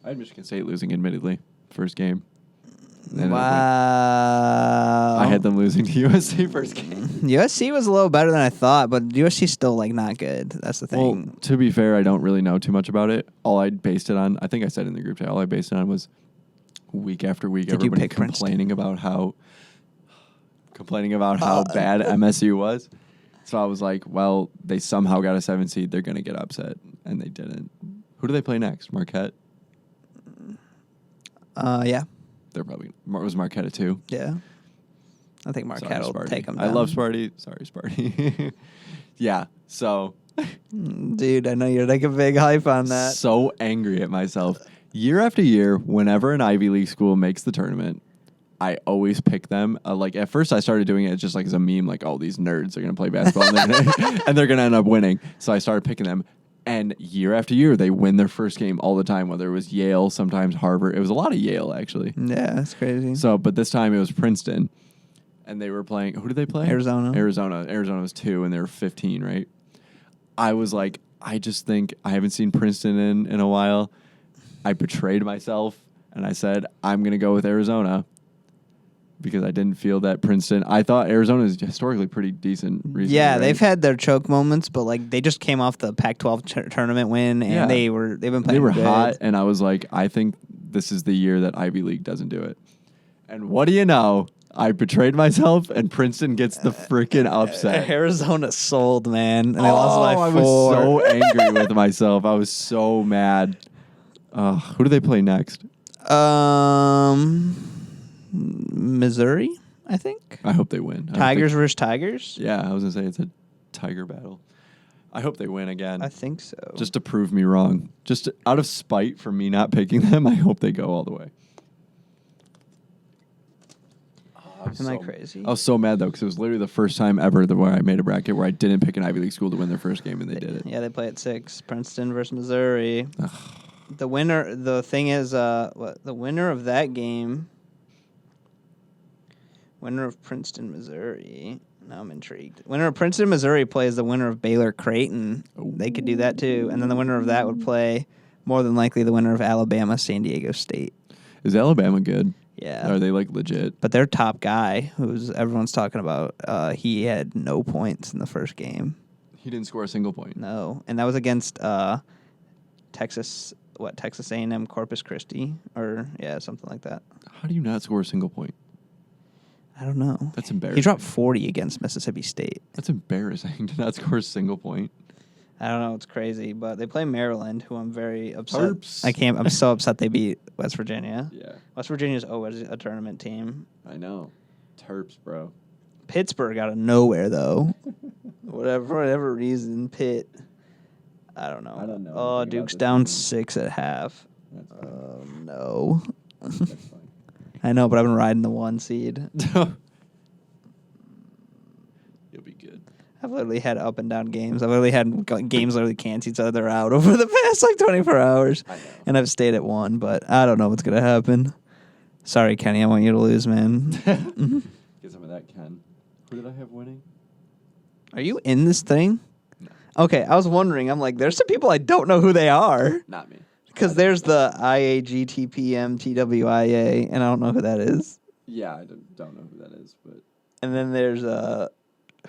I had Michigan State losing, admittedly, first game. And Wow. I had them losing to USC first game. USC was a little better than I thought, but USC's still like not good. That's the Well, thing. to be fair, I don't really know too much about it. All I based it on, I think I said in the group chat, all I based it on was week after week, Did you everybody pick Princeton? complaining about how bad MSU was. So I was like, well, they somehow got a 7 seed. They're going to get upset. And they didn't. Who do they play next? Marquette? Yeah, They're probably, was Marquette a 2? yeah. I think Marquette will Sparty. take them. I love Sparty. Sorry, Sparty. Yeah. So Dude, I know you're like a big hype on that. so angry at myself. Year after year, whenever an Ivy League school makes the tournament, I always pick them. Like at first, I started doing it just like as a meme, like, oh, these nerds are gonna play basketball and they're gonna end up winning. So I started picking them, and year after year, they win their first game all the time. Whether it was Yale, sometimes Harvard. It was a lot of Yale actually. Yeah, that's crazy. So, but this time it was Princeton, and they were playing. Who did they play? Arizona. Arizona was 2, and they were 15, right? I was like, I just think I haven't seen Princeton in a while. I betrayed myself, and I said I'm gonna go with Arizona because I didn't feel that Princeton. I thought Arizona is historically pretty decent. Recently, Yeah, right? they've had their choke moments, but like they just came off the Pac-12 tournament win, and Yeah. they've been playing. They were good. hot, and I was like, I think this is the year that Ivy League doesn't do it. And what do you know? I betrayed myself, and Princeton gets the freaking upset. Arizona sold, man, and they lost by 4. I was so angry with myself. I was so mad. Who do they play next? Missouri, I think. I hope they win. I don't Tigers think- versus Tigers. Yeah, I was gonna say it's a Tiger battle. I hope they win again. I think so. Just to prove me wrong. Just out of spite for me not picking them, I hope they go all the way. Am I crazy? I was so mad, though, because it was literally the first time ever where I made a bracket where I didn't pick an Ivy League school to win their first game, and they did it. Yeah, they play at 6. Princeton versus Missouri. The winner. The thing is, the winner of that game. Winner of Princeton, Missouri. Now I'm intrigued. Winner of Princeton, Missouri plays the winner of Baylor Creighton. They could do that too, and then the winner of that would play more than likely the winner of Alabama, San Diego State. Is Alabama good? Yeah. Are they like legit? But their top guy, who's everyone's talking about, he had no points in the first game. He didn't score a single point. No, and that was against Texas A&M Corpus Christi, or something like that. How do you not score a single point? I don't know. That's embarrassing. He dropped 40 against Mississippi State. That's embarrassing to not score a single point. I don't know. It's crazy, but they play Maryland, who I'm very upset. Terps. I'm so upset they beat West Virginia. Yeah. West Virginia's always a tournament team. I know. Terps, bro. Pittsburgh out of nowhere, though. For whatever reason, Pitt. I don't know. I don't know Oh, anything Duke's about this down team. 6 at half. That's fine. Oh, no. That's fine. I know, but I've been riding the 1 seed. You'll be good. I've literally had up and down games. I've literally had games literally cancel each other out over the past 24 hours. I know. And I've stayed at 1, but I don't know what's going to happen. Sorry, Kenny. I want you to lose, man. Get some of that, Ken. Who did I have winning? Are you in this thing? No. Okay, I was wondering. I'm like, there's some people I don't know who they are. Not me. Because there's the IAGTPM TWIA, and I don't know who that is. Yeah, I don't know who that is, but And then there's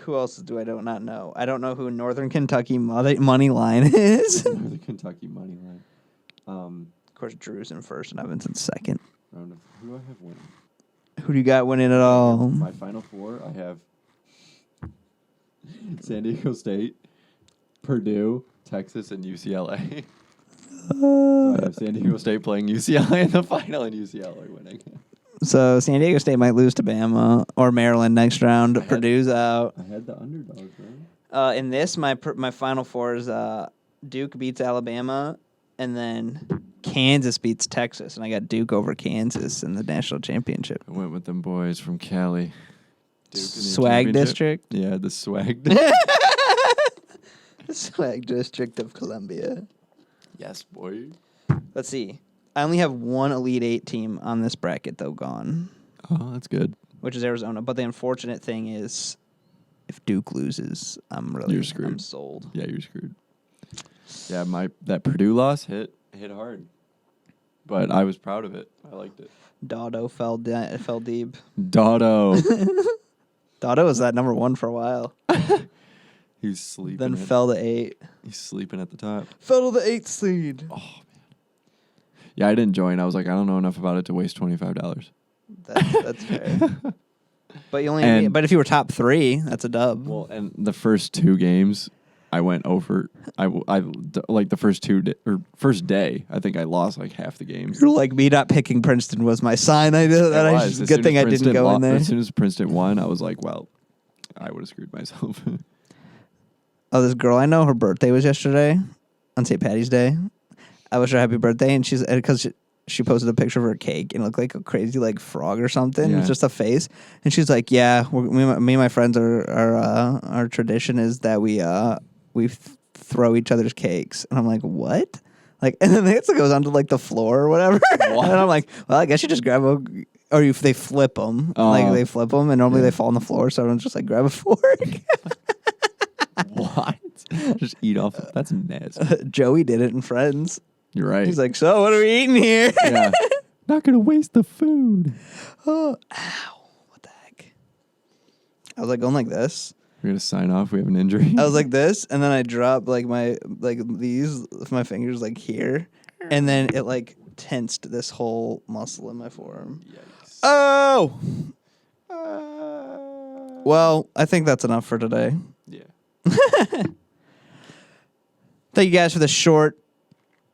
who else do I not know? I don't know who Northern Kentucky money line is. the Kentucky money line. Of course, Drew's in first, and Evan's in second. Round of who do I have winning? Who do you got winning it all? My final 4, I have San Diego State, Purdue, Texas, and UCLA. So I have San Diego State playing UCLA in the final, and UCLA winning. So San Diego State might lose to Bama or Maryland next round. Purdue's out. I had the underdogs, right? In this, my final 4 is Duke beats Alabama, and then Kansas beats Texas, and I got Duke over Kansas in the national championship. I went with them boys from Cali. Duke in the Swag championship. District? Yeah, the swag. The Swag District of Columbia. Yes, boy. Let's see. I only have one Elite 8 team on this bracket, though, gone, Oh, that's good. which is Arizona. But the unfortunate thing is, if Duke loses, You're screwed. I'm sold. Yeah, you're screwed. Yeah, that Purdue loss hit hard, but I was proud of it. I liked it. Dotto fell deep. Dotto. Dotto was that number 1 for a while. He's sleeping. Then fell to 8. He's sleeping at the top. Fell to the 8th seed. Oh man. Yeah, I didn't join. I was like, I don't know enough about it to waste $25. That's fair. But you only. But if you were top 3, that's a dub. Well, and the first 2 games, I went over. I like the first first day. I think I lost like half the games. You're like me not picking Princeton was my sign. Good thing I didn't go in there. As soon as Princeton won, I was like, well, I would have screwed myself. Oh, this girl I know, her birthday was yesterday on St. Patty's Day. I wish her happy birthday, and because she posted a picture of her cake and it looked like a crazy like frog or something. Yeah. It's just a face, and she's like, "Yeah, me and my friends our tradition is that we throw each other's cakes." And I'm like, "What?" Like, and then it goes onto like the floor or whatever. And I'm like, "Well, I guess you just grab they flip them, like they flip them, and normally they fall on the floor, so everyone's just like grab a fork." What? Just eat off. That's nasty. Joey did it in Friends. You're right. He's like, "So what are we eating here?" Yeah. Not gonna waste the food. Oh, ow! What the heck? I was like going like this. We're gonna sign off. We have an injury. I was like this, and then I dropped like my fingers like here, and then it like tensed this whole muscle in my forearm. Yikes. Oh. Well, I think that's enough for today. Yeah. Thank you guys for the short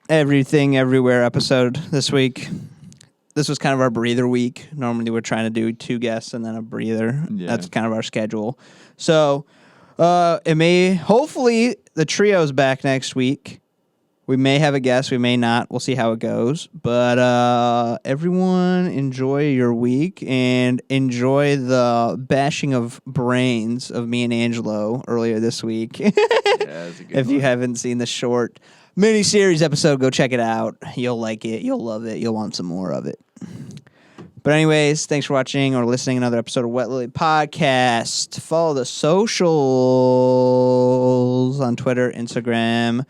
Everything Everywhere episode this week. This was kind of our breather week. Normally we're trying to do 2 guests and then a breather. Yeah. That's kind of our schedule. So Hopefully the trio's back next week. We may have a guest, we may not. We'll see how it goes. But everyone enjoy your week and enjoy the bashing of brains of me and Angelo earlier this week. That's a good If you haven't seen the short mini-series episode, go check it out. You'll like it. You'll love it. You'll want some more of it. But anyways, thanks for watching or listening to another episode of Wet Lily Podcast. Follow the socials on Twitter, Instagram,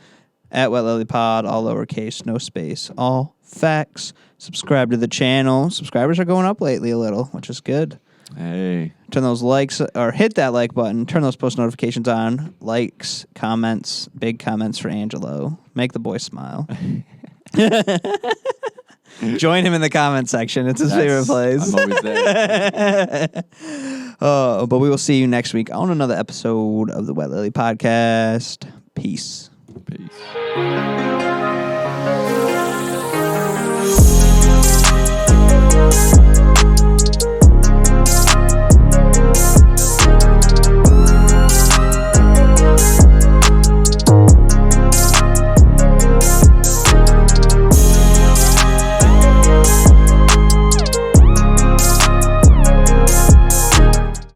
at Wet Lily Pod, all lowercase, no space, all facts. Subscribe to the channel. Subscribers are going up lately a little, which is good. Hey. Turn those likes, or hit that like button. Turn those post notifications on. Likes, comments, big comments for Angelo. Make the boy smile. Join him in the comment section. It's his favorite place. I'm always there. But we will see you next week on another episode of the Wet Lily Podcast. Peace. Peace.